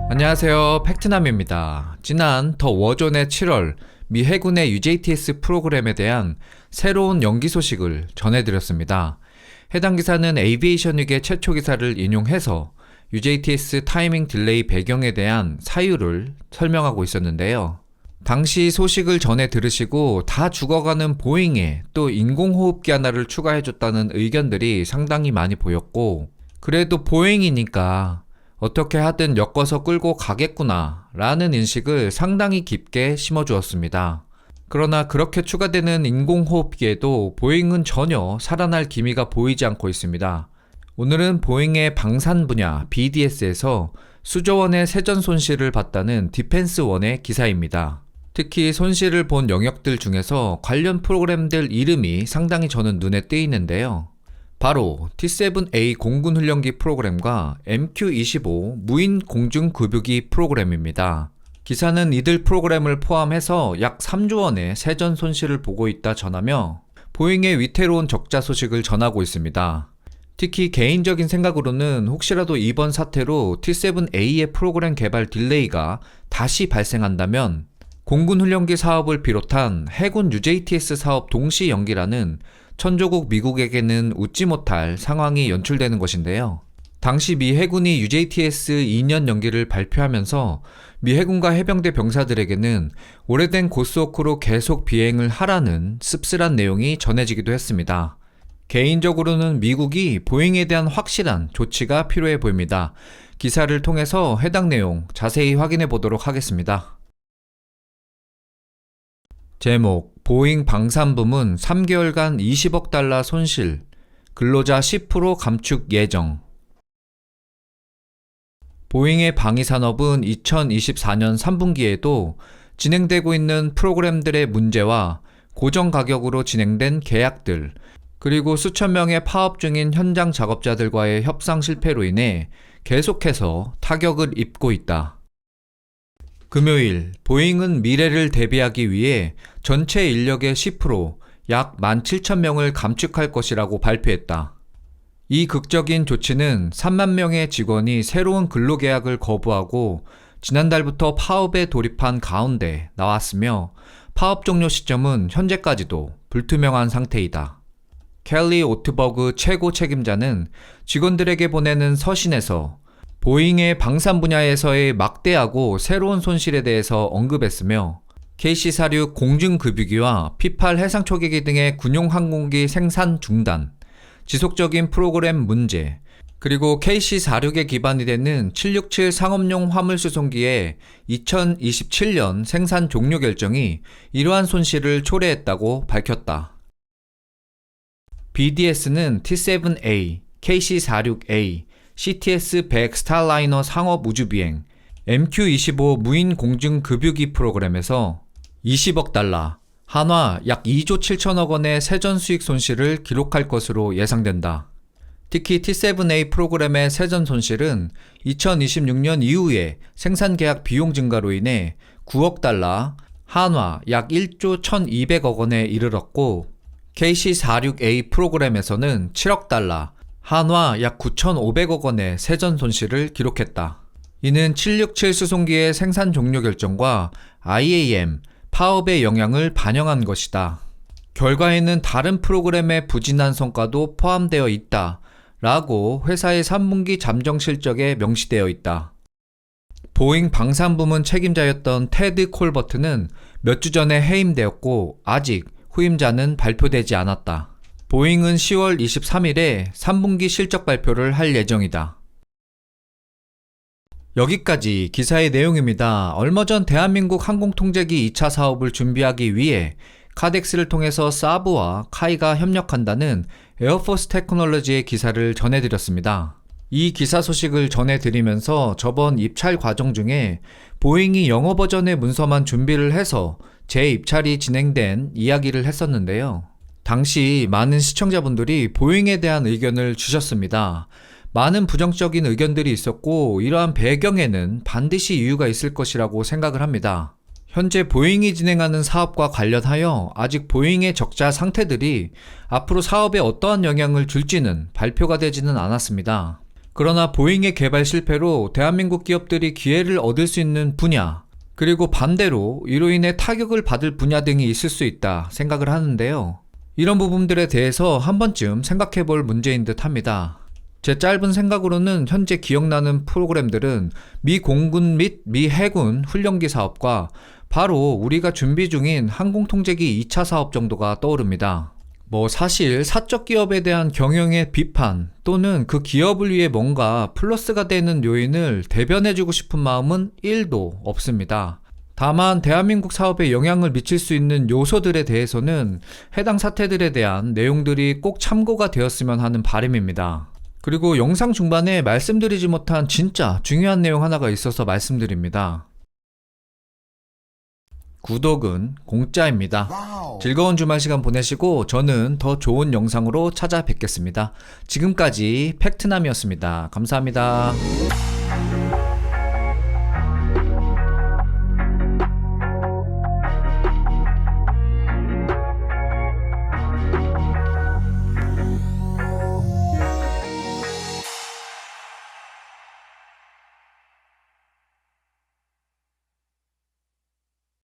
안녕하세요, 팩트남입니다. 지난 더 워존의 7월 미 해군의 UJTS 프로그램에 대한 새로운 연기 소식을 전해드렸습니다. 해당 기사는 에이비에이션 위계 최초 기사를 인용해서 UJTS 타이밍 딜레이 배경에 대한 사유를 설명하고 있었는데요. 당시 소식을 전해 들으시고 다 죽어가는 보잉에 또 인공호흡기 하나를 추가해줬다는 의견들이 상당히 많이 보였고, 그래도 보잉이니까 어떻게 하든 엮어서 끌고 가겠구나 라는 인식을 상당히 깊게 심어주었습니다. 그러나 그렇게 추가되는 인공호흡기에도 보잉은 전혀 살아날 기미가 보이지 않고 있습니다. 오늘은 보잉의 방산 분야 BDS에서 수조 원의 세전 손실을 봤다는 디펜스원의 기사입니다. 특히 손실을 본 영역들 중에서 관련 프로그램들 이름이 상당히 저는 눈에 띄는데요. 바로 T7A 공군훈련기 프로그램과 MQ-25 무인 공중급유기 프로그램입니다. 기사는 이들 프로그램을 포함해서 약 3조 원의 세전 손실을 보고 있다 전하며 보잉의 위태로운 적자 소식을 전하고 있습니다. 특히 개인적인 생각으로는 혹시라도 이번 사태로 T7A의 프로그램 개발 딜레이가 다시 발생한다면 공군훈련기 사업을 비롯한 해군 UJTS 사업 동시 연기라는 천조국 미국에게는 웃지 못할 상황이 연출되는 것인데요. 당시 미 해군이 UJTS 2년 연기를 발표하면서 미 해군과 해병대 병사들에게는 오래된 고스워크로 계속 비행을 하라는 씁쓸한 내용이 전해지기도 했습니다. 개인적으로는 미국이 보잉에 대한 확실한 조치가 필요해 보입니다. 기사를 통해서 해당 내용 자세히 확인해 보도록 하겠습니다. 제목, 보잉 방산부문 3개월간 20억 달러 손실, 근로자 10% 감축 예정. 보잉의 방위 산업은 2024년 3분기에도 진행되고 있는 프로그램들의 문제와 고정 가격으로 진행된 계약들, 그리고 수천 명의 파업 중인 현장 작업자들과의 협상 실패로 인해 계속해서 타격을 입고 있다. 금요일, 보잉은 미래를 대비하기 위해 전체 인력의 10%, 약 17,000명을 감축할 것이라고 발표했다. 이 극적인 조치는 3만 명의 직원이 새로운 근로계약을 거부하고 지난달부터 파업에 돌입한 가운데 나왔으며 파업 종료 시점은 현재까지도 불투명한 상태이다. 켈리 오트버그 최고 책임자는 직원들에게 보내는 서신에서 보잉의 방산 분야에서의 막대하고 새로운 손실에 대해서 언급했으며 KC-46 공중급유기와 P-8 해상초계기 등의 군용 항공기 생산 중단, 지속적인 프로그램 문제, 그리고 KC-46에 기반이 되는 767 상업용 화물수송기의 2027년 생산 종료 결정이 이러한 손실을 초래했다고 밝혔다. BDS는 T7A, KC-46A, CTS-100 스타라이너 상업 우주비행, MQ-25 무인 공중급유기 프로그램에서 20억 달러, 한화 약 2조 7천억 원의 세전 수익 손실을 기록할 것으로 예상된다. 특히 T7A 프로그램의 세전 손실은 2026년 이후에 생산 계약 비용 증가로 인해 9억 달러, 한화 약 1조 1,200억 원에 이르렀고, KC-46A 프로그램에서는 7억 달러, 한화 약 9,500억 원의 세전 손실을 기록했다. 이는 767 수송기의 생산 종료 결정과 IAM, 파업의 영향을 반영한 것이다. 결과에는 다른 프로그램의 부진한 성과도 포함되어 있다 라고 회사의 3분기 잠정 실적에 명시되어 있다. 보잉 방산부문 책임자였던 테드 콜버트는 몇 주 전에 해임되었고 아직 후임자는 발표되지 않았다. 보잉은 10월 23일에 3분기 실적 발표를 할 예정이다. 여기까지 기사의 내용입니다. 얼마 전 대한민국 항공통제기 2차 사업을 준비하기 위해 카덱스를 통해서 사브와 카이가 협력한다는 에어포스 테크놀로지의 기사를 전해드렸습니다. 이 기사 소식을 전해드리면서 저번 입찰 과정 중에 보잉이 영어 버전의 문서만 준비를 해서 재입찰이 진행된 이야기를 했었는데요. 당시 많은 시청자분들이 보잉에 대한 의견을 주셨습니다. 많은 부정적인 의견들이 있었고 이러한 배경에는 반드시 이유가 있을 것이라고 생각을 합니다. 현재 보잉이 진행하는 사업과 관련하여 아직 보잉의 적자 상태들이 앞으로 사업에 어떠한 영향을 줄지는 발표가 되지는 않았습니다. 그러나 보잉의 개발 실패로 대한민국 기업들이 기회를 얻을 수 있는 분야, 그리고 반대로 이로 인해 타격을 받을 분야 등이 있을 수 있다 생각을 하는데요. 이런 부분들에 대해서 한 번쯤 생각해 볼 문제인 듯 합니다. 제 짧은 생각으로는 현재 기억나는 프로그램들은 미 공군 및 미 해군 훈련기 사업과 바로 우리가 준비 중인 항공통제기 2차 사업 정도가 떠오릅니다. 사실 사적 기업에 대한 경영의 비판 또는 그 기업을 위해 뭔가 플러스가 되는 요인을 대변해주고 싶은 마음은 1도 없습니다. 다만 대한민국 사업에 영향을 미칠 수 있는 요소들에 대해서는 해당 사태들에 대한 내용들이 꼭 참고가 되었으면 하는 바람입니다. 그리고 영상 중반에 말씀드리지 못한 진짜 중요한 내용 하나가 있어서 말씀드립니다. 구독은 공짜입니다. 즐거운 주말 시간 보내시고 저는 더 좋은 영상으로 찾아뵙겠습니다. 지금까지 팩트남이었습니다. 감사합니다.